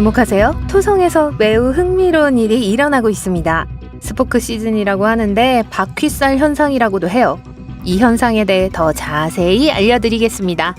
주목하세요. 토성에서 매우 흥미로운 일이 일어나고 있습니다. 스포크 시즌이라고 하는데 바퀴살 현상이라고도 해요. 이 현상에 대해 더 자세히 알려드리겠습니다.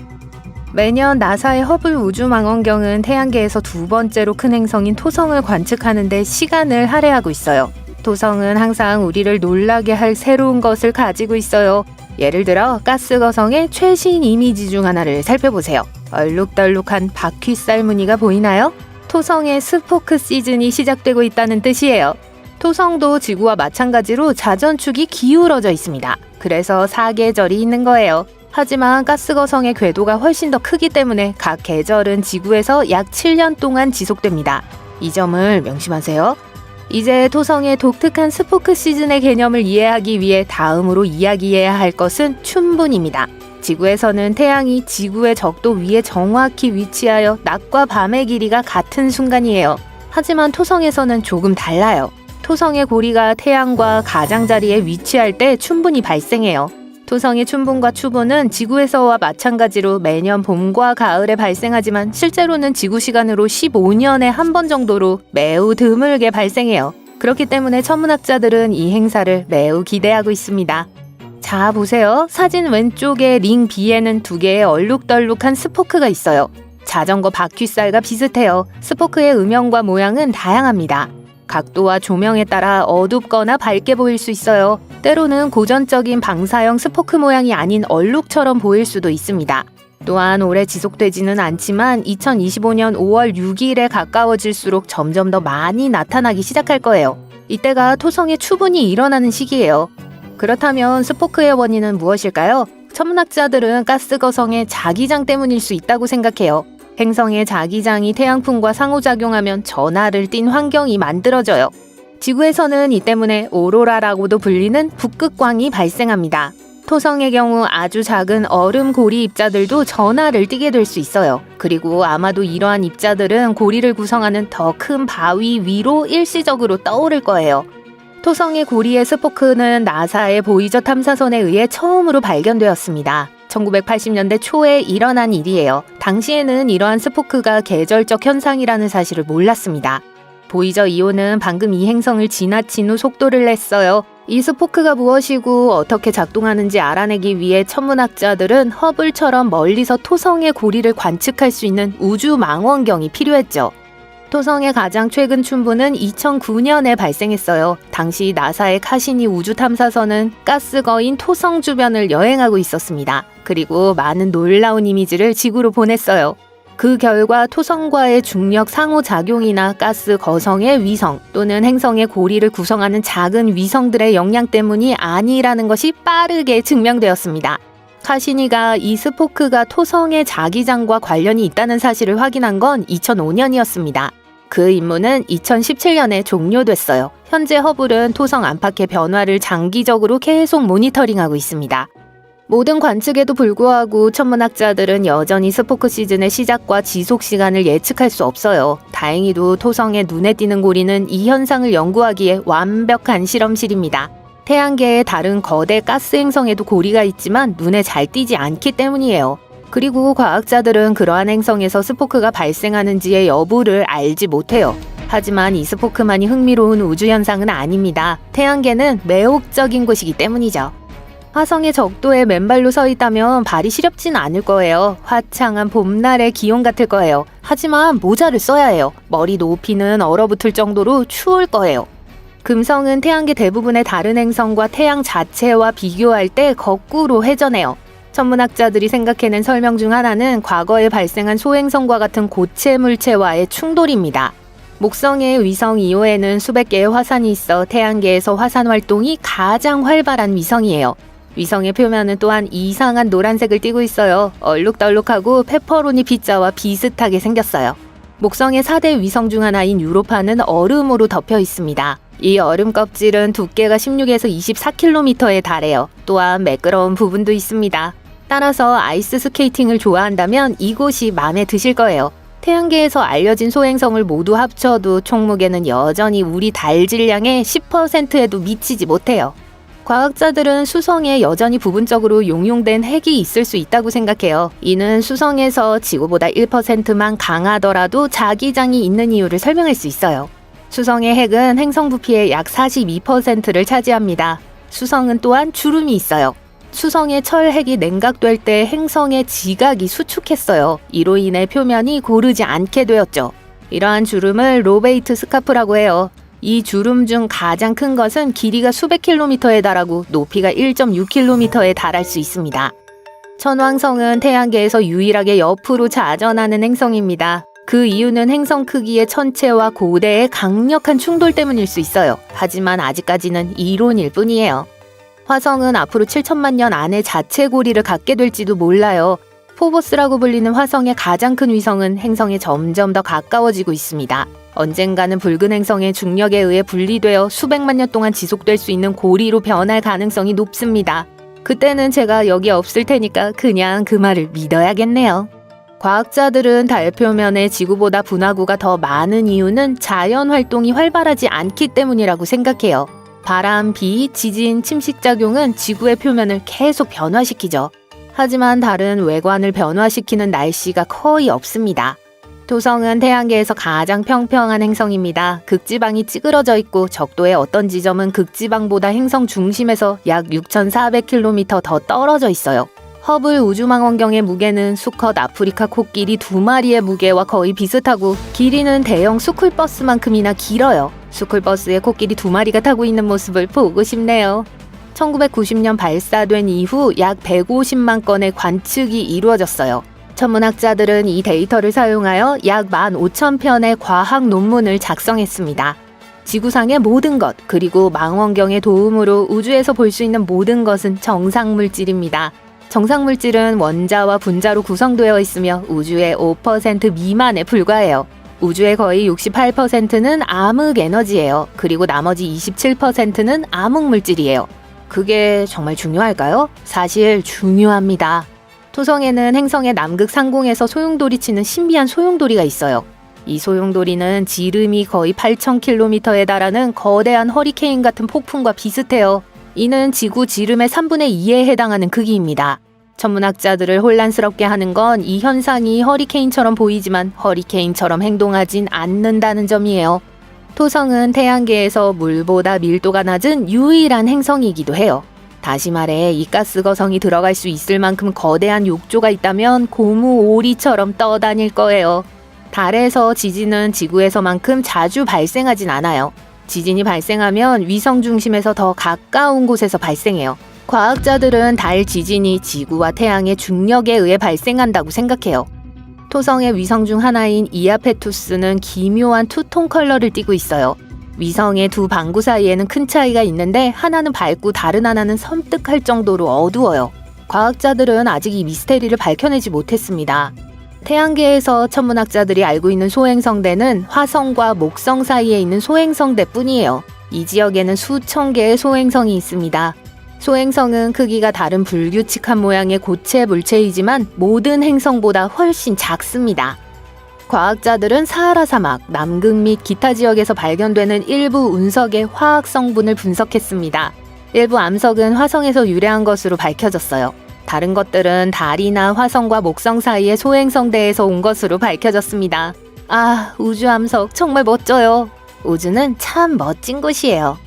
매년 나사의 허블 우주망원경은 태양계에서 두 번째로 큰 행성인 토성을 관측하는 데 시간을 할애하고 있어요. 토성은 항상 우리를 놀라게 할 새로운 것을 가지고 있어요. 예를 들어 가스거성의 최신 이미지 중 하나를 살펴보세요. 얼룩덜룩한 바퀴살 무늬가 보이나요? 토성의 스포크 시즌이 시작되고 있다는 뜻이에요. 토성도 지구와 마찬가지로 자전축이 기울어져 있습니다. 그래서 사계절이 있는 거예요. 하지만 가스거성의 궤도가 훨씬 더 크기 때문에 각 계절은 지구에서 약 7년 동안 지속됩니다. 이 점을 명심하세요. 이제 토성의 독특한 스포크 시즌의 개념을 이해하기 위해 다음으로 이야기해야 할 것은 춘분입니다. 지구에서는 태양이 지구의 적도 위에 정확히 위치하여 낮과 밤의 길이가 같은 순간이에요. 하지만 토성에서는 조금 달라요. 토성의 고리가 태양과 가장자리에 위치할 때 춘분이 발생해요. 토성의 춘분과 추분은 지구에서와 마찬가지로 매년 봄과 가을에 발생하지만 실제로는 지구 시간으로 15년에 한 번 정도로 매우 드물게 발생해요. 그렇기 때문에 천문학자들은 이 행사를 매우 기대하고 있습니다. 자, 보세요. 사진 왼쪽의 링 B에는 두 개의 얼룩덜룩한 스포크가 있어요. 자전거 바퀴살과 비슷해요. 스포크의 음영과 모양은 다양합니다. 각도와 조명에 따라 어둡거나 밝게 보일 수 있어요. 때로는 고전적인 방사형 스포크 모양이 아닌 얼룩처럼 보일 수도 있습니다. 또한 오래 지속되지는 않지만 2025년 5월 6일에 가까워질수록 점점 더 많이 나타나기 시작할 거예요. 이때가 토성의 추분이 일어나는 시기예요. 그렇다면 스포크의 원인은 무엇일까요? 천문학자들은 가스거성의 자기장 때문일 수 있다고 생각해요. 행성의 자기장이 태양풍과 상호작용하면 전하를 띤 환경이 만들어져요. 지구에서는 이 때문에 오로라라고도 불리는 북극광이 발생합니다. 토성의 경우 아주 작은 얼음 고리 입자들도 전하를 띠게 될 수 있어요. 그리고 아마도 이러한 입자들은 고리를 구성하는 더 큰 바위 위로 일시적으로 떠오를 거예요. 토성의 고리의 스포크는 나사의 보이저 탐사선에 의해 처음으로 발견되었습니다. 1980년대 초에 일어난 일이에요. 당시에는 이러한 스포크가 계절적 현상이라는 사실을 몰랐습니다. 보이저 2호는 방금 이 행성을 지나친 후 속도를 냈어요. 이 스포크가 무엇이고 어떻게 작동하는지 알아내기 위해 천문학자들은 허블처럼 멀리서 토성의 고리를 관측할 수 있는 우주 망원경이 필요했죠. 토성의 가장 최근 춘분은 2009년에 발생했어요. 당시 나사의 카시니 우주탐사선은 가스거인 토성 주변을 여행하고 있었습니다. 그리고 많은 놀라운 이미지를 지구로 보냈어요. 그 결과 토성과의 중력 상호작용이나 가스 거성의 위성 또는 행성의 고리를 구성하는 작은 위성들의 영향 때문이 아니라는 것이 빠르게 증명되었습니다. 카시니가 이 스포크가 토성의 자기장과 관련이 있다는 사실을 확인한 건 2005년이었습니다. 그 임무는 2017년에 종료됐어요. 현재 허블은 토성 안팎의 변화를 장기적으로 계속 모니터링하고 있습니다. 모든 관측에도 불구하고 천문학자들은 여전히 스포크 시즌의 시작과 지속 시간을 예측할 수 없어요. 다행히도 토성의 눈에 띄는 고리는 이 현상을 연구하기에 완벽한 실험실입니다. 태양계의 다른 거대 가스 행성에도 고리가 있지만 눈에 잘 띄지 않기 때문이에요. 그리고 과학자들은 그러한 행성에서 스포크가 발생하는지의 여부를 알지 못해요. 하지만 이 스포크만이 흥미로운 우주 현상은 아닙니다. 태양계는 매혹적인 곳이기 때문이죠. 화성의 적도에 맨발로 서 있다면 발이 시렵진 않을 거예요. 화창한 봄날의 기온 같을 거예요. 하지만 모자를 써야 해요. 머리 높이는 얼어붙을 정도로 추울 거예요. 금성은 태양계 대부분의 다른 행성과 태양 자체와 비교할 때 거꾸로 회전해요. 천문학자들이 생각해낸 설명 중 하나는 과거에 발생한 소행성과 같은 고체 물체와의 충돌입니다. 목성의 위성 2호에는 수백 개의 화산이 있어 태양계에서 화산 활동이 가장 활발한 위성이에요. 위성의 표면은 또한 이상한 노란색을 띠고 있어요. 얼룩덜룩하고 페퍼로니 피자와 비슷하게 생겼어요. 목성의 4대 위성 중 하나인 유로파는 얼음으로 덮여 있습니다. 이 얼음 껍질은 두께가 16에서 24km에 달해요. 또한 매끄러운 부분도 있습니다. 따라서 아이스 스케이팅을 좋아한다면 이곳이 마음에 드실 거예요. 태양계에서 알려진 소행성을 모두 합쳐도 총무게는 여전히 우리 달 질량의 10%에도 미치지 못해요. 과학자들은 수성에 여전히 부분적으로 용용된 핵이 있을 수 있다고 생각해요. 이는 수성에서 지구보다 1%만 강하더라도 자기장이 있는 이유를 설명할 수 있어요. 수성의 핵은 행성 부피의 약 42%를 차지합니다. 수성은 또한 주름이 있어요. 수성의 철핵이 냉각될 때 행성의 지각이 수축했어요. 이로 인해 표면이 고르지 않게 되었죠. 이러한 주름을 로베이트 스카프라고 해요. 이 주름 중 가장 큰 것은 길이가 수백 킬로미터에 달하고 높이가 1.6km에 달할 수 있습니다. 천왕성은 태양계에서 유일하게 옆으로 자전하는 행성입니다. 그 이유는 행성 크기의 천체와 고대의 강력한 충돌 때문일 수 있어요. 하지만 아직까지는 이론일 뿐이에요. 화성은 앞으로 7천만 년 안에 자체 고리를 갖게 될지도 몰라요. 포보스라고 불리는 화성의 가장 큰 위성은 행성에 점점 더 가까워지고 있습니다. 언젠가는 붉은 행성의 중력에 의해 분리되어 수백만 년 동안 지속될 수 있는 고리로 변할 가능성이 높습니다. 그때는 제가 여기 없을 테니까 그냥 그 말을 믿어야겠네요. 과학자들은 달 표면에 지구보다 분화구가 더 많은 이유는 자연 활동이 활발하지 않기 때문이라고 생각해요. 바람, 비, 지진, 침식작용은 지구의 표면을 계속 변화시키죠. 하지만 달은 외관을 변화시키는 날씨가 거의 없습니다. 토성은 태양계에서 가장 평평한 행성입니다. 극지방이 찌그러져 있고 적도의 어떤 지점은 극지방보다 행성 중심에서 약 6,400km 더 떨어져 있어요. 허블 우주망원경의 무게는 수컷 아프리카 코끼리 2마리의 무게와 거의 비슷하고 길이는 대형 스쿨버스만큼이나 길어요. 스쿨버스에 코끼리 2마리가 타고 있는 모습을 보고 싶네요. 1990년 발사된 이후 약 150만 건의 관측이 이루어졌어요. 천문학자들은 이 데이터를 사용하여 약 15,000편의 과학 논문을 작성했습니다. 지구상의 모든 것, 그리고 망원경의 도움으로 우주에서 볼 수 있는 모든 것은 정상물질입니다. 정상물질은 원자와 분자로 구성되어 있으며 우주의 5% 미만에 불과해요. 우주의 거의 68%는 암흑 에너지예요. 그리고 나머지 27%는 암흑 물질이에요. 그게 정말 중요할까요? 사실 중요합니다. 토성에는 행성의 남극 상공에서 소용돌이 치는 신비한 소용돌이가 있어요. 이 소용돌이는 지름이 거의 8,000km에 달하는 거대한 허리케인 같은 폭풍과 비슷해요. 이는 지구 지름의 3분의 2에 해당하는 크기입니다. 천문학자들을 혼란스럽게 하는 건 이 현상이 허리케인처럼 보이지만 허리케인처럼 행동하진 않는다는 점이에요. 토성은 태양계에서 물보다 밀도가 낮은 유일한 행성이기도 해요. 다시 말해 이 가스 거성이 들어갈 수 있을 만큼 거대한 욕조가 있다면 고무 오리처럼 떠다닐 거예요. 달에서 지진은 지구에서만큼 자주 발생하진 않아요. 지진이 발생하면 위성 중심에서 더 가까운 곳에서 발생해요. 과학자들은 달 지진이 지구와 태양의 중력에 의해 발생한다고 생각해요. 토성의 위성 중 하나인 이아페투스는 기묘한 투톤 컬러를 띠고 있어요. 위성의 두 방구 사이에는 큰 차이가 있는데 하나는 밝고 다른 하나는 섬뜩할 정도로 어두워요. 과학자들은 아직 이 미스테리를 밝혀내지 못했습니다. 태양계에서 천문학자들이 알고 있는 소행성대는 화성과 목성 사이에 있는 소행성대뿐이에요. 이 지역에는 수천 개의 소행성이 있습니다. 소행성은 크기가 다른 불규칙한 모양의 고체 물체이지만 모든 행성보다 훨씬 작습니다. 과학자들은 사하라 사막, 남극 및 기타 지역에서 발견되는 일부 운석의 화학 성분을 분석했습니다. 일부 암석은 화성에서 유래한 것으로 밝혀졌어요. 다른 것들은 달이나 화성과 목성 사이의 소행성대에서 온 것으로 밝혀졌습니다. 아, 우주 암석 정말 멋져요. 우주는 참 멋진 곳이에요.